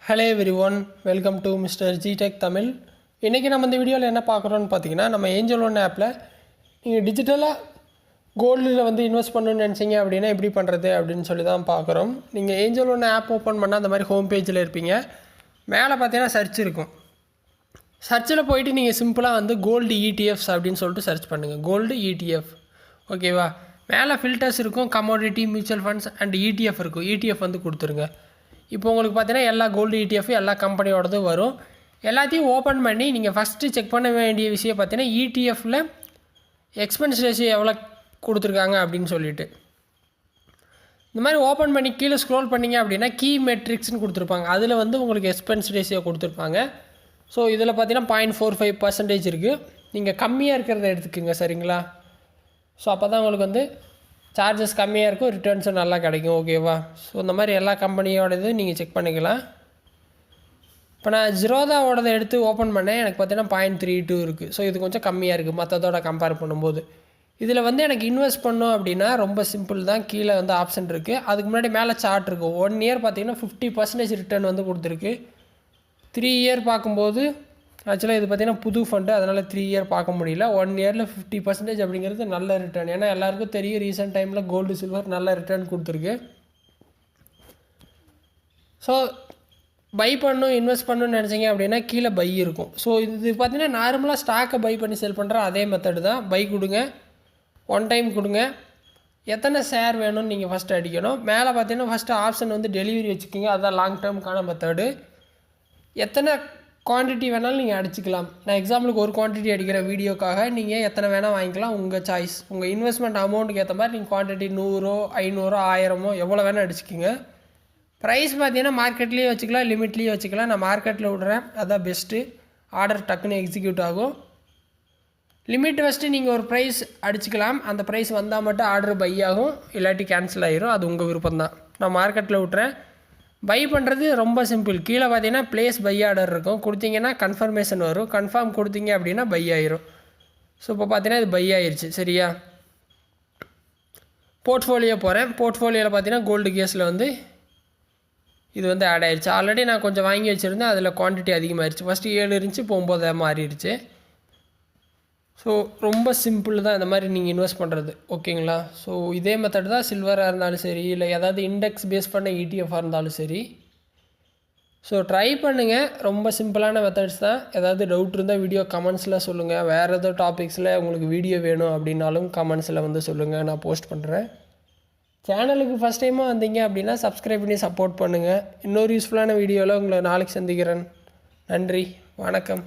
Hello everyone, welcome to Mister ஜிடெக் தமிழ். இன்றைக்கி நம்ம இந்த வீடியோவில் என்ன பார்க்குறோன்னு பார்த்தீங்கன்னா, நம்ம ஏஞ்சல் ஒன் ஆப்பில் நீங்கள் டிஜிட்டலாக கோல்டில் இன்வெஸ்ட் பண்ணணும்னு நினச்சிங்க அப்படின்னா எப்படி பண்ணுறது அப்படின்னு சொல்லி தான் பார்க்குறோம். நீங்கள் ஏஞ்சல் ஒன் ஆப் ஓப்பன் பண்ணால் அந்த மாதிரி ஹோம் பேஜில் இருப்பீங்க. மேலே பார்த்தீங்கன்னா சர்ச் இருக்கும். சர்ச்சில் போயிட்டு நீங்கள் சிம்பிளாக கோல்டு இடிஎஃப்ஸ் அப்படின்னு சொல்லிட்டு சர்ச் பண்ணுங்கள். கோல்டு இடிஎஃப், ஓகேவா? மேலே ஃபில்டர்ஸ் இருக்கும், commodity, mutual funds and ETF இருக்கும். இடிஎஃப் கொடுத்துருங்க. இப்போ உங்களுக்கு பார்த்தீங்கன்னா எல்லா கோல்டு இடிஎஃப் எல்லா கம்பெனியோடதும் வரும். எல்லாத்தையும் ஓப்பன் பண்ணி நீங்கள் ஃபஸ்ட்டு செக் பண்ண வேண்டிய விஷயம் பார்த்தீங்கன்னா இடிஎஃப்பில் எக்ஸ்பென்ஸ் ரேஷியோ எவ்வளோ கொடுத்துருக்காங்க அப்படின்னு சொல்லிட்டு இந்த மாதிரி ஓப்பன் பண்ணி கீழே ஸ்க்ரோல் பண்ணிங்க அப்படின்னா கீ மெட்ரிக்ஸ்னு கொடுத்துருப்பாங்க. அதில் உங்களுக்கு எக்ஸ்பென்ஸ் ரேஷியோ கொடுத்துருப்பாங்க. ஸோ இதில் பார்த்தீங்கன்னா 0.45% இருக்குது. நீங்கள் கம்மியாக இருக்கிறத எடுத்துக்கோங்க, சரிங்களா? ஸோ அப்போ தான் உங்களுக்கு சார்ஜஸ் கம்மியாக இருக்கும், ரிட்டர்ன்ஸும் நல்லா கிடைக்கும், ஓகேவா? ஸோ இந்த மாதிரி எல்லா கம்பெனியோட இது நீங்கள் செக் பண்ணிக்கலாம். இப்போ நான் ஜிரோதாவோடதை எடுத்து ஓப்பன் பண்ணேன். எனக்கு பார்த்தீங்கன்னா 0.32 இருக்குது. ஸோ இது கொஞ்சம் கம்மியாக இருக்குது மற்றதோட கம்பேர் பண்ணும்போது. இதில் எனக்கு இன்வெஸ்ட் பண்ணோம் அப்படின்னா ரொம்ப சிம்பிள் தான். கீழே ஆப்ஷன் இருக்குது. அதுக்கு முன்னாடி மேலே சார்ட் இருக்கும். 1 இயர் பார்த்தீங்கன்னா 50% ரிட்டர்ன் கொடுத்துருக்கு. 3 இயர் பார்க்கும்போது ஆக்சுவலாக இது பார்த்திங்கன்னா புது ஃபண்டு, அதனால் 3 இயர் பார்க்க முடியல. 1 இயரில் 50% அப்படிங்கிறது நல்ல ரிட்டர்ன். ஏன்னா எல்லாருக்கும் தெரியும் ரீசெண்ட் டைமில் கோல்டு சில்வர் நல்ல ரிட்டர்ன் கொடுத்துருக்கு. ஸோ பை பண்ணணும், இன்வெஸ்ட் பண்ணணும்னு நினச்சிங்க அப்படின்னா கீழே பை இருக்கும். ஸோ இது பார்த்திங்கன்னா நார்மலாக ஸ்டாக்கை பை பண்ணி செல் பண்ணுற அதே மெத்தடு தான். பை கொடுங்க, 1 டைம் கொடுங்க. எத்தனை ஷேர் வேணும்னு நீங்கள் ஃபஸ்ட்டு அடிக்கணும். மேலே பார்த்தீங்கன்னா ஃபஸ்ட்டு ஆப்ஷன் டெலிவரி வச்சுக்கிங்க. அதுதான் லாங் டேர்முக்கான மெத்தடு. எத்தனை குவான்டிட்டி வேணாலும் நீங்கள் அடிச்சிக்கலாம். நான் எக்ஸாம்பிளுக்கு ஒரு குவான்டிட்டி அடிக்கிற வீடியோக்காக நீங்கள் எத்தனை வேணால் வாங்கிக்கலாம். உங்கள் சாய்ஸ், உங்கள் இன்வெஸ்ட்மெண்ட் அமௌண்ட்டுக்கு ஏற்ற மாதிரி நீங்கள் குவான்டிட்டி 100, 500, 1000 எவ்வளோ வேணால் அடிச்சிக்கிங்க. ப்ரைஸ் பார்த்தீங்கன்னா மார்க்கெட்லேயே வச்சுக்கலாம், லிமிட்லேயே வச்சுக்கலாம். நான் மார்க்கெட்டில் விட்றேன், அதுதான் பெஸ்ட்டு. ஆர்டர் டக்குன்னு எக்ஸிக்யூட் ஆகும். லிமிட் ஃபஸ்ட்டு நீங்கள் ஒரு ப்ரைஸ் அடிச்சிக்கலாம். அந்த ப்ரைஸ் வந்தால் மட்டும் ஆர்டர் பை ஆகும், இல்லாட்டி கேன்சல் ஆகிரும். அது உங்கள் விருப்பம் தான். நான் மார்க்கெட்டில் விட்றேன். பை பண்ணுறது ரொம்ப சிம்பிள். கீழே பார்த்தீங்கன்னா ப்ளேஸ் பை ஆர்டர் இருக்கும். கொடுத்தீங்கன்னா கன்ஃபர்மேஷன் வரும். கன்ஃபார்ம் கொடுத்தீங்க அப்படின்னா பை ஆயிரும். ஸோ இப்போ பார்த்தீங்கன்னா இது பை ஆயிடுச்சு, சரியா? போர்ட்ஃபோலியோ போகிறேன். போர்ட்ஃபோலியோவில் பார்த்தீங்கன்னா கோல்டு கேஸில் இது ஆட் ஆயிடுச்சு. ஆல்ரெடி நான் கொஞ்சம் வாங்கி வச்சுருந்தேன். அதில் குவான்டிட்டி அதிகமாகிடுச்சு. ஃபஸ்ட்டு 7 இருந்துச்சு, இப்போ 9 மாறிடுச்சு. ஸோ ரொம்ப சிம்பிள் தான் இந்த மாதிரி நீங்கள் இன்வெஸ்ட் பண்ணுறது, ஓகேங்களா? ஸோ இதே மெத்தட் தான் சில்வராக இருந்தாலும் சரி, இல்லை ஏதாவது இண்டெக்ஸ் பேஸ் பண்ண இடிஎஃபாக இருந்தாலும் சரி. ஸோ ட்ரை பண்ணுங்கள். ரொம்ப சிம்பிளான மெத்தட்ஸ் தான். ஏதாவது டவுட் இருந்தால் வீடியோ கமெண்ட்ஸில் சொல்லுங்கள். வேறு ஏதோ டாபிக்ஸில் உங்களுக்கு வீடியோ வேணும் அப்படின்னாலும் கமெண்ட்ஸில் சொல்லுங்கள், நான் போஸ்ட் பண்ணுறேன். சேனலுக்கு ஃபஸ்ட் டைமாக வந்தீங்க அப்படின்னா சப்ஸ்கிரைப் பண்ணி சப்போர்ட் பண்ணுங்கள். இன்னொரு யூஸ்ஃபுல்லான வீடியோவில் உங்களை நாளைக்கு சந்திக்கிறேன். நன்றி, வணக்கம்.